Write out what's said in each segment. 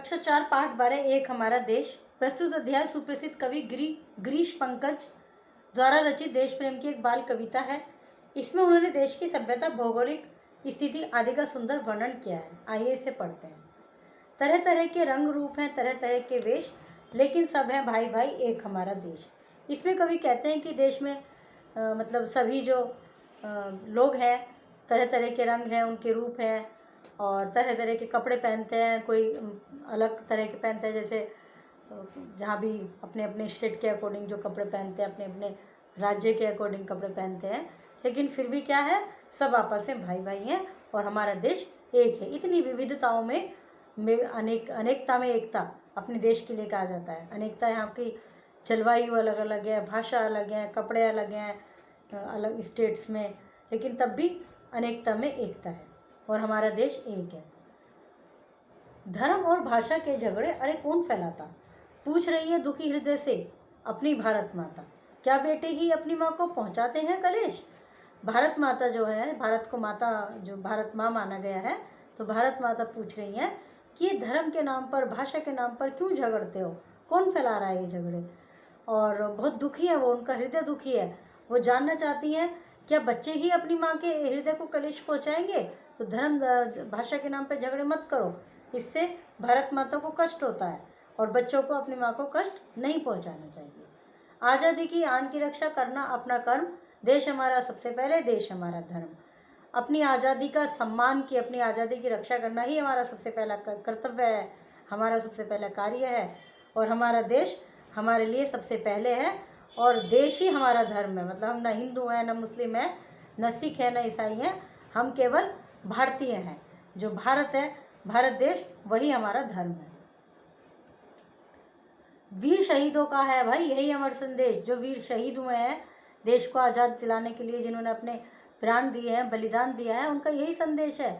कक्षा 4 पाठ 12 एक हमारा देश। प्रस्तुत अध्याय सुप्रसिद्ध कवि गिरीश पंकज द्वारा रचित देश प्रेम की एक बाल कविता है। इसमें उन्होंने देश की सभ्यता, भौगोलिक स्थिति आदि का सुंदर वर्णन किया है। आइए इसे पढ़ते हैं। तरह तरह के रंग रूप हैं, तरह तरह के वेश, लेकिन सब है भाई भाई एक हमारा देश। इसमें कवि कहते हैं कि देश में मतलब सभी जो लोग हैं, तरह तरह के रंग हैं, उनके रूप हैं और तरह तरह के कपड़े पहनते हैं। कोई अलग तरह के पहनते हैं, जैसे जहाँ भी अपने अपने स्टेट के अकॉर्डिंग जो कपड़े पहनते हैं, अपने अपने राज्य के अकॉर्डिंग कपड़े पहनते हैं, लेकिन फिर भी क्या है, सब आपस में भाई भाई हैं और हमारा देश एक है। इतनी विविधताओं में अनेकता में एकता अपने देश के लिए कहा जाता है। अनेकता यहाँ की जलवायु अलग अलग है, भाषा अलग है, कपड़े अलग हैं अलग स्टेट्स में, लेकिन तब भी अनेकता में एकता है और हमारा देश एक है। धर्म और भाषा के झगड़े अरे कौन फैलाता, पूछ रही है दुखी हृदय से अपनी भारत माता। क्या बेटे ही अपनी माँ को पहुँचाते हैं कलेश। भारत माता जो है, भारत को माता जो भारत माँ माना गया है, तो भारत माता पूछ रही हैं कि ये धर्म के नाम पर, भाषा के नाम पर क्यों झगड़ते हो, कौन फैला रहा है ये झगड़े। और बहुत दुखी है वो, उनका हृदय दुखी है। वो जानना चाहती हैं क्या बच्चे ही अपनी माँ के हृदय को कलेश पहुँचाएंगे। तो धर्म भाषा के नाम पर झगड़े मत करो, इससे भारत माता को कष्ट होता है और बच्चों को अपनी माँ को कष्ट नहीं पहुँचाना चाहिए। आज़ादी की आन की रक्षा करना अपना कर्म, देश हमारा सबसे पहले, देश हमारा धर्म। अपनी आज़ादी का सम्मान की, अपनी आज़ादी की रक्षा करना ही हमारा सबसे पहला कर्तव्य है, हमारा सबसे पहला कार्य है। और हमारा देश हमारे लिए सबसे पहले है और देश ही हमारा धर्म है। मतलब हम न हिंदू हैं, न मुस्लिम हैं, न सिख हैं, न ईसाई हैं, हम केवल भारतीय हैं। जो भारत है, भारत देश, वही हमारा धर्म है। वीर शहीदों का है भाई यही अमर संदेश। जो वीर शहीद हुए हैं देश को आज़ाद दिलाने के लिए, जिन्होंने अपने प्राण दिए हैं, बलिदान दिया है, उनका यही संदेश है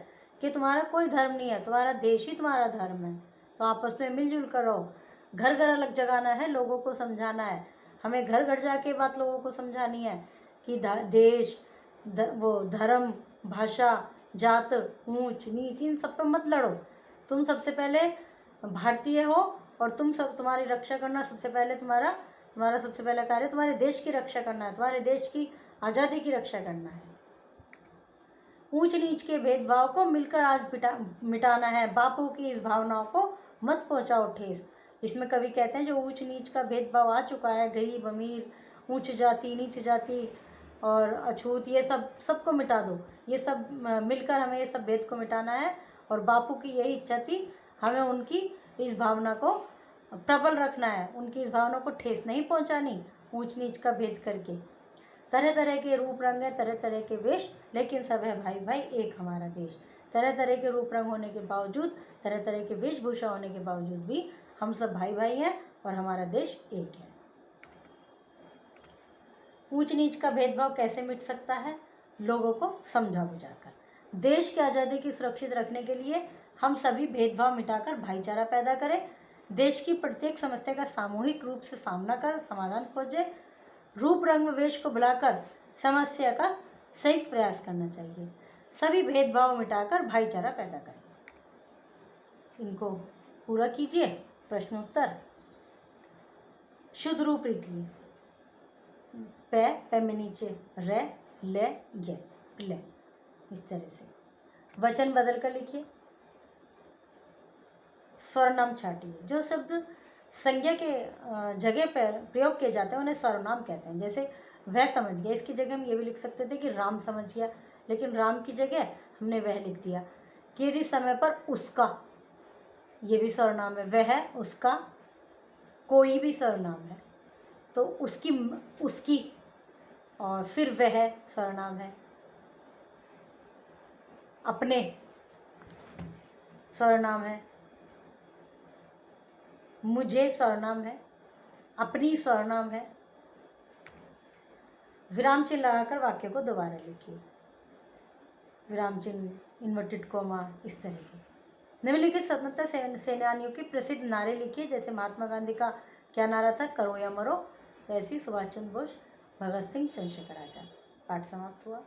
कि तुम्हारा कोई धर्म नहीं है, तुम्हारा देश ही तुम्हारा धर्म है। तो आपस में मिलजुल कर रहो। घर घर अलग जगाना है, लोगों को समझाना है। हमें घर घर जाके बात लोगों को समझानी है कि देश, वो धर्म, भाषा, जात, ऊंच नीच, इन सब पे मत लड़ो। तुम सबसे पहले भारतीय हो और तुम्हारी रक्षा करना सबसे पहले तुम्हारा सबसे पहला कार्य तुम्हारे देश की रक्षा करना है, तुम्हारे देश की आज़ादी की रक्षा करना है। ऊंच नीच के भेदभाव को मिलकर आज मिटाना है, बापू की इस भावनाओं को मत पहुंचाओ ठेस। इसमें कवि कहते हैं जो ऊंच नीच का भेदभाव आ चुका है, गरीब अमीर, ऊंच जाति नीच जाति और अछूत, ये सबको मिटा दो। ये सब मिलकर हमें ये सब भेद को मिटाना है। और बापू की यही इच्छा थी, हमें उनकी इस भावना को प्रबल रखना है, उनकी इस भावना को ठेस नहीं पहुंचानी ऊंच नीच का भेद करके। तरह तरह के रूप रंग हैं, तरह तरह के वेश, लेकिन सब है भाई भाई एक हमारा देश। तरह तरह के रूप रंग होने के बावजूद, तरह तरह के वेशभूषा होने के बावजूद भी हम सब भाई भाई हैं और हमारा देश एक है। ऊंच नीच का भेदभाव कैसे मिट सकता है, लोगों को समझा बुझाकर। देश की आज़ादी की सुरक्षित रखने के लिए हम सभी भेदभाव मिटाकर भाईचारा पैदा करें। देश की प्रत्येक समस्या का सामूहिक रूप से सामना कर समाधान खोजें। रूप रंग वेश को भुलाकर समस्या का संयुक्त प्रयास करना चाहिए। सभी भेदभाव मिटाकर भाईचारा पैदा करें। इनको पूरा कीजिए। प्रश्नोत्तर। शुद्ध रूप लिखिए। पे में नीचे रे, ले, ये, ले, इस तरह से। वचन बदल कर लिखिए। स्वरनाम छाटिए। जो शब्द संज्ञा के जगह पर प्रयोग किए जाते हैं उन्हें सर्वनाम कहते हैं। जैसे वह समझ गया, इसकी जगह हम ये भी लिख सकते थे कि राम समझ गया, लेकिन राम की जगह हमने वह लिख दिया। किसी समय पर उसका, ये भी सर्वनाम है। वह, उसका, कोई भी सर्वनाम है तो उसकी और फिर वह सर्वनाम है। अपने सर्वनाम है। मुझे सर्वनाम है। अपनी सर्वनाम है। विराम चिन्ह लगाकर वाक्य को दोबारा लिखिए। विराम चिन्ह, इन्वर्टेड कोमा, इस तरह के। निम्नलिखित स्वतंत्रता सेनानियों के प्रसिद्ध नारे लिखिए। जैसे महात्मा गांधी का क्या नारा था, करो या मरो, वैसे सुभाष चंद्र बोस, भगत सिंह, चंद्रशेखर आजाद। पाठ समाप्त हुआ।